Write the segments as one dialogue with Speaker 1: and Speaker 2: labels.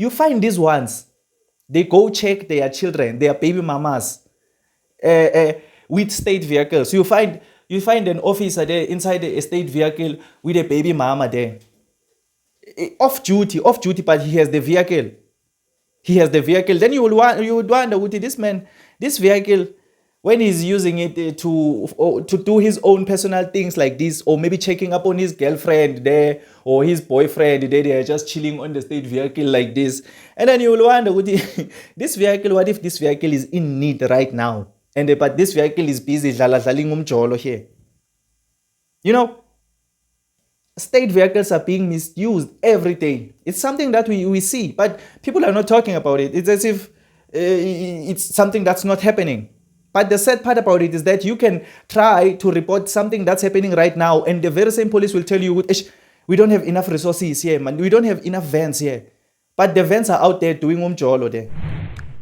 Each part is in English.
Speaker 1: You find these ones, they go check their children, their baby mamas, with state vehicles. You find an officer there inside a state vehicle with a baby mama there. Off duty, but he has the vehicle. Then you would wonder, would this man, this vehicle, when he's using it to do his own personal things like this, or maybe checking up on his girlfriend there or his boyfriend there, they are just chilling on the state vehicle like this. And then you will wonder, this vehicle, what if this vehicle is in need right now? But this vehicle is busy here. You know, state vehicles are being misused every day. It's something that we see, but people are not talking about it. It's as if it's something that's not happening. But the sad part about it is that you can try to report something that's happening right now, and the very same police will tell you, we don't have enough resources here, man. We don't have enough vans here. But the vans are out there doing umjolo there.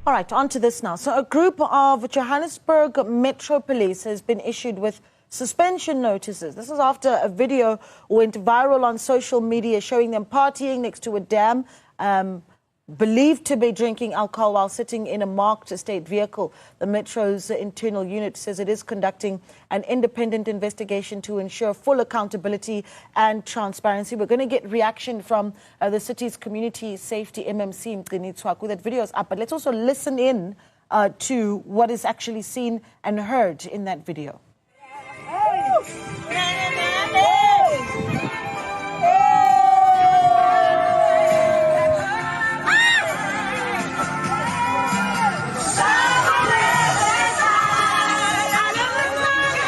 Speaker 2: All right, on to this now. So a group of Johannesburg Metro Police has been issued with suspension notices. This is after a video went viral on social media showing them partying next to a dam, believed to be drinking alcohol while sitting in a marked state vehicle. The Metro's internal unit says it is conducting an independent investigation to ensure full accountability and transparency. We're going to get reaction from the city's community safety MMC Mzansi. That video is up, but let's also listen in to what is actually seen and heard in that video.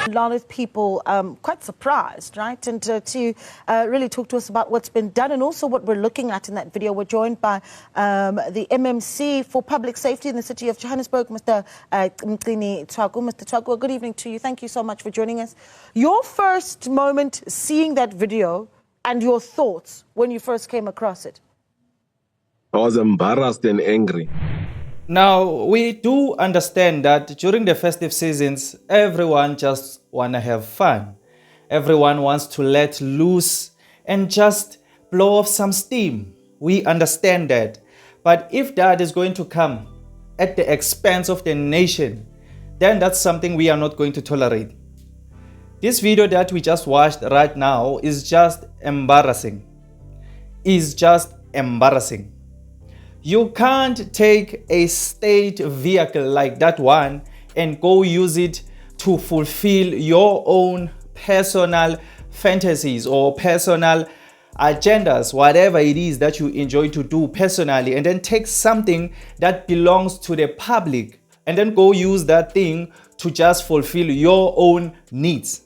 Speaker 2: A lot of people quite surprised, right? And to really talk to us about what's been done and also what we're looking at in that video, we're joined by the MMC for Public Safety in the city of Johannesburg, Mr. Mzansi Versity. Mr. Versity, good evening to you. Thank you so much for joining us. Your first moment seeing that video and your thoughts when you first came across it?
Speaker 3: I was embarrassed and angry.
Speaker 1: Now, we do understand that during the festive seasons, everyone just want to have fun. Everyone wants to let loose and just blow off some steam. We understand that. But if that is going to come at the expense of the nation, then that's something we are not going to tolerate. This video that we just watched right now is just embarrassing. You can't take a state vehicle like that one and go use it to fulfill your own personal fantasies or personal agendas, whatever it is that you enjoy to do personally, and then take something that belongs to the public and then go use that thing to just fulfill your own needs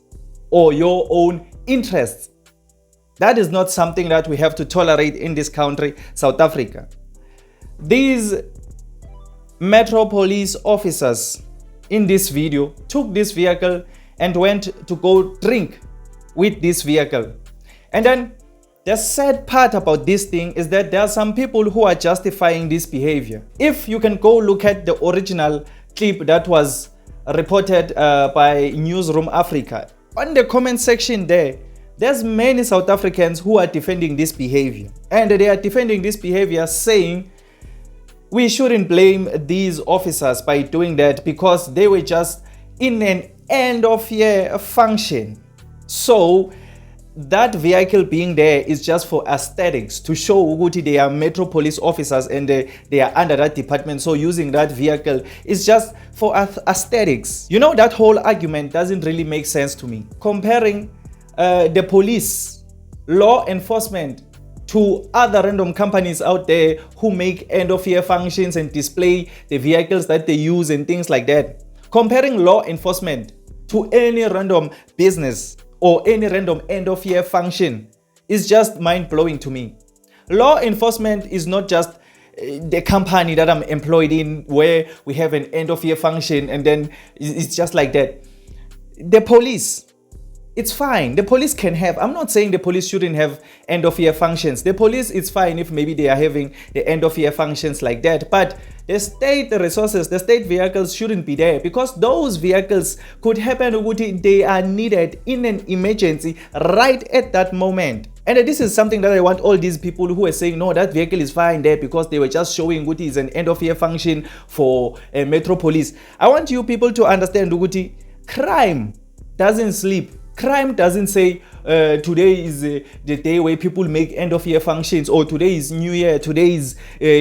Speaker 1: or your own interests. That is not something that we have to tolerate in this country, South Africa. These Metro Police officers in this video took this vehicle and went to go drink with this vehicle. And then the sad part about this thing is that there are some people who are justifying this behavior. If you can go look at the original clip that was reported by Newsroom Africa, on the comment section there's many South Africans who are defending this behavior. And they are defending this behavior saying we shouldn't blame these officers by doing that because they were just in an end of year function. So that vehicle being there is just for aesthetics, to show Uguti they are Metro Police officers and they are under that department. So using that vehicle is just for aesthetics. You know, that whole argument doesn't really make sense to me. Comparing the police, law enforcement, to other random companies out there who make end-of-year functions and display the vehicles that they use and things like that. Comparing law enforcement to any random business or any random end-of-year function is just mind-blowing to me. Law enforcement is not just the company that I'm employed in where we have an end-of-year function and then it's just like that. The police, it's fine. The police can have, I'm not saying the police shouldn't have end-of-year functions. The police, it's fine if maybe they are having the end-of-year functions like that. But the state resources, the state vehicles shouldn't be there because those vehicles could happen, they are needed in an emergency right at that moment. And this is something that I want all these people who are saying, no, that vehicle is fine there because they were just showing Guti is an end of year function for Metro Police. I want you people to understand, Guti, crime doesn't sleep. Crime doesn't say today is the day where people make end of year functions, or today is New Year, today is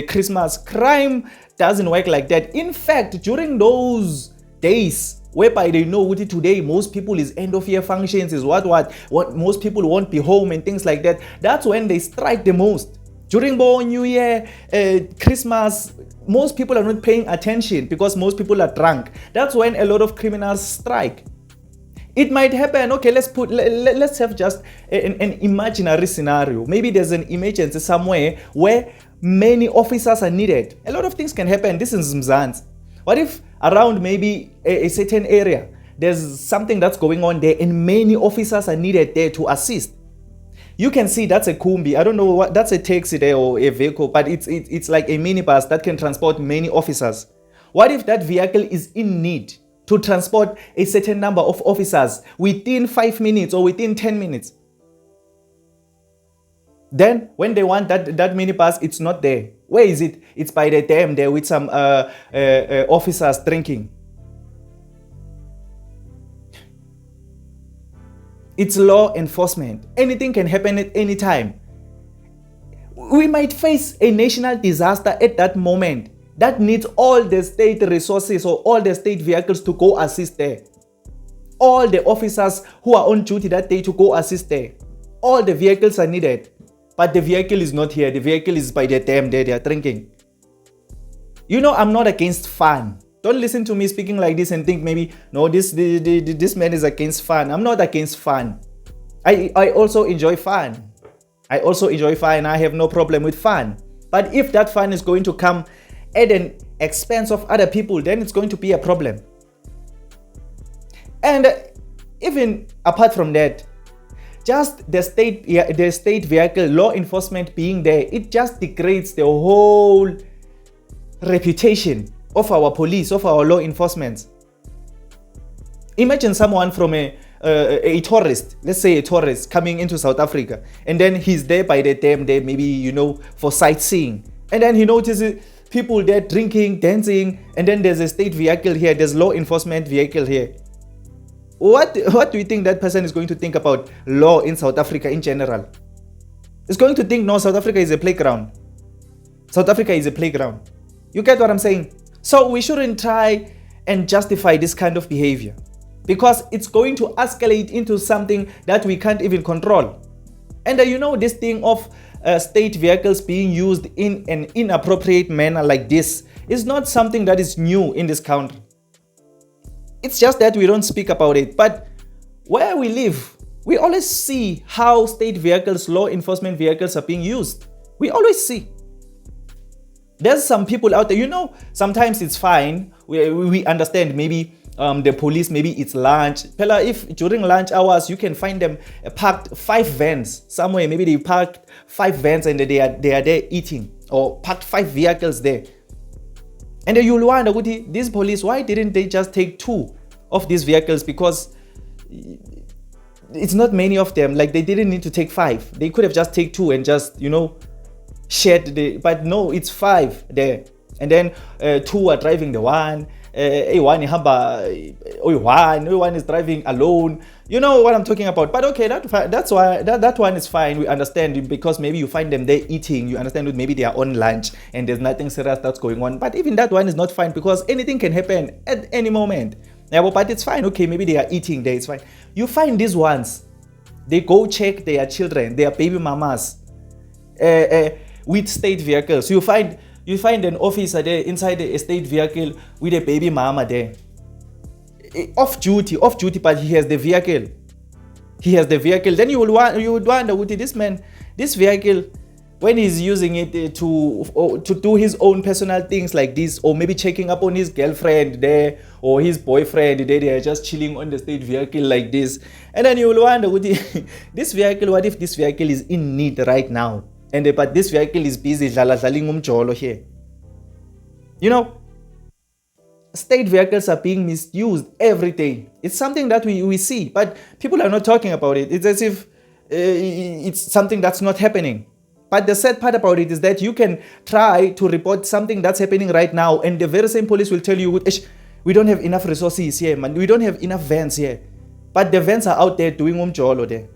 Speaker 1: Christmas. Crime doesn't work like that. In fact, during those days whereby they know what today most people is end of year functions, is what most people won't be home and things like that, that's when they strike the most. During New Year, Christmas, most people are not paying attention because most people are drunk. That's when a lot of criminals strike. It might happen, okay, let's have just an imaginary scenario. Maybe there's an emergency somewhere where many officers are needed. A lot of things can happen. This is Mzansi. What if around maybe a certain area, there's something that's going on there and many officers are needed there to assist? You can see that's a kumbi. I don't know what that's, a taxi there or a vehicle, but it's like a minibus that can transport many officers. What if that vehicle is in need to transport a certain number of officers within 5 minutes or within 10 minutes? Then when they want that minibus, it's not there. Where is it? It's by the dam there with some officers drinking. It's law enforcement. Anything can happen at any time. We might face a national disaster at that moment that needs all the state resources or all the state vehicles to go assist there. All the officers who are on duty that day to go assist there. All the vehicles are needed. But the vehicle is not here. The vehicle is by the dam there. They are drinking. You know, I'm not against fun. Don't listen to me speaking like this and think maybe, no, this man is against fun. I'm not against fun. I also enjoy fun. I also enjoy fun. I have no problem with fun. But if that fun is going to come at an expense of other people, then it's going to be a problem. And even apart from that, just the state vehicle, law enforcement being there, it just degrades the whole reputation of our police, of our law enforcement. Imagine someone from a tourist, let's say a tourist coming into South Africa, and then he's there by the dam there, maybe, you know, for sightseeing. And then he notices people there drinking, dancing, and then there's a state vehicle here, there's law enforcement vehicle here. What do you think that person is going to think about law in South Africa in general? He's going to think, no, South Africa is a playground. South Africa is a playground. You get what I'm saying? So we shouldn't try and justify this kind of behavior because it's going to escalate into something that we can't even control. And you know, this thing of state vehicles being used in an inappropriate manner like this is not something that is new in this country. It's just that we don't speak about it. But where we live, we always see how state vehicles, law enforcement vehicles are being used. We always see. There's some people out there, you know, sometimes it's fine. We understand maybe the police, maybe it's lunch. If during lunch hours, you can find them parked 5 vans somewhere. Maybe they parked 5 vans and they are there eating, or parked 5 vehicles there. And then you'll wonder, these police, why didn't they just take 2 of these vehicles? Because it's not many of them. Like, they didn't need to take 5. They could have just take 2 and just, you know, shared but no, it's 5 there. And then 2 are driving the one. One is driving alone. You know what I'm talking about. But okay, that's why that one is fine. We understand, because maybe you find them there eating. You understand that maybe they are on lunch and there's nothing serious that's going on. But even that one is not fine because anything can happen at any moment. Yeah, but it's fine. Okay, maybe they are eating there. It's fine. You find these ones, they go check their children, their baby mamas, with state vehicles. You find an officer there inside a state vehicle with a baby mama there. Off duty, but he has the vehicle. Then you would wonder, with this man, this vehicle, when he's using it to do his own personal things like this, or maybe checking up on his girlfriend there, or his boyfriend there, they are just chilling on the state vehicle like this. And then you will wonder, this vehicle, what if this vehicle is in need right now? But this vehicle is busy here. You know, state vehicles are being misused every day. It's something that we see, but people are not talking about it. It's as if it's something that's not happening. But the sad part about it is that you can try to report something that's happening right now, and the very same police will tell you, we don't have enough resources here, man. We don't have enough vans here. But the vans are out there doing umjolo there.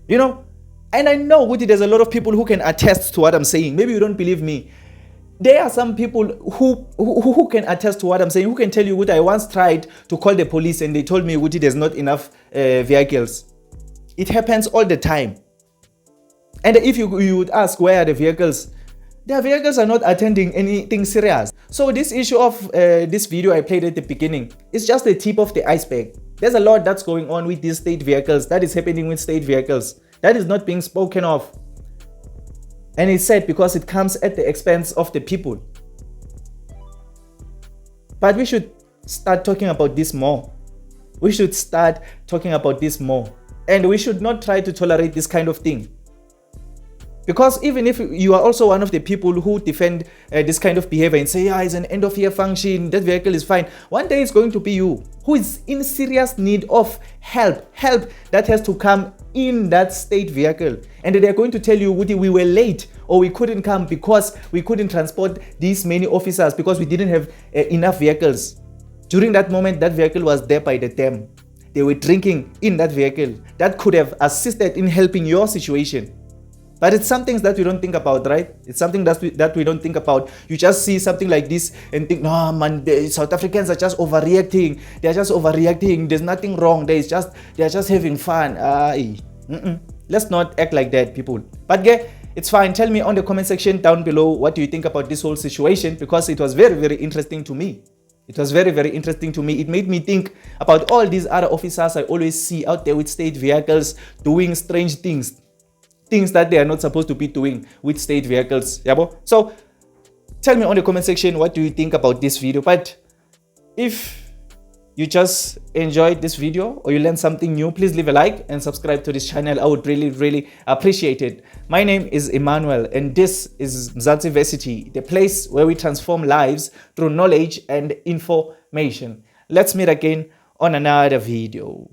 Speaker 1: You know? And I know there's a lot of people who can attest to what I'm saying. Maybe you don't believe me. There are some people who can attest to what I'm saying, who can tell you I once tried to call the police and they told me there's not enough vehicles. It happens all the time. And if you would ask where are the vehicles, their vehicles are not attending anything serious. So this issue of this video I played at the beginning is just the tip of the iceberg. There's a lot that's going on with these state vehicles, that is happening with state vehicles, that is not being spoken of. And it's sad because it comes at the expense of the people. But we should start talking about this more. We should start talking about this more. And we should not try to tolerate this kind of thing. Because even if you are also one of the people who defend this kind of behavior and say, it's an end of year function, that vehicle is fine. One day it's going to be you who is in serious need of help that has to come in that state vehicle. And they're going to tell you, we were late or we couldn't come because we couldn't transport these many officers because we didn't have enough vehicles. During that moment, that vehicle was there by the dam. They were drinking in that vehicle. That could have assisted in helping your situation. But it's some things that we don't think about, right? It's something that we don't think about. You just see something like this and think, no, man, the South Africans are just overreacting. They're just overreacting. There's nothing wrong. They're just having fun. Let's not act like that, people. But yeah, it's fine. Tell me on the comment section down below, what do you think about this whole situation? Because it was very, very interesting to me. It was very, very interesting to me. It made me think about all these other officers I always see out there with state vehicles doing strange things. Things that they are not supposed to be doing with state vehicles. Yabo? So tell me on the comment section, what do you think about this video? But if you just enjoyed this video or you learned something new, please leave a like and subscribe to this channel. I would really, really appreciate it. My name is Emmanuel and this is Mzansi Versity, the place where we transform lives through knowledge and information. Let's meet again on another video.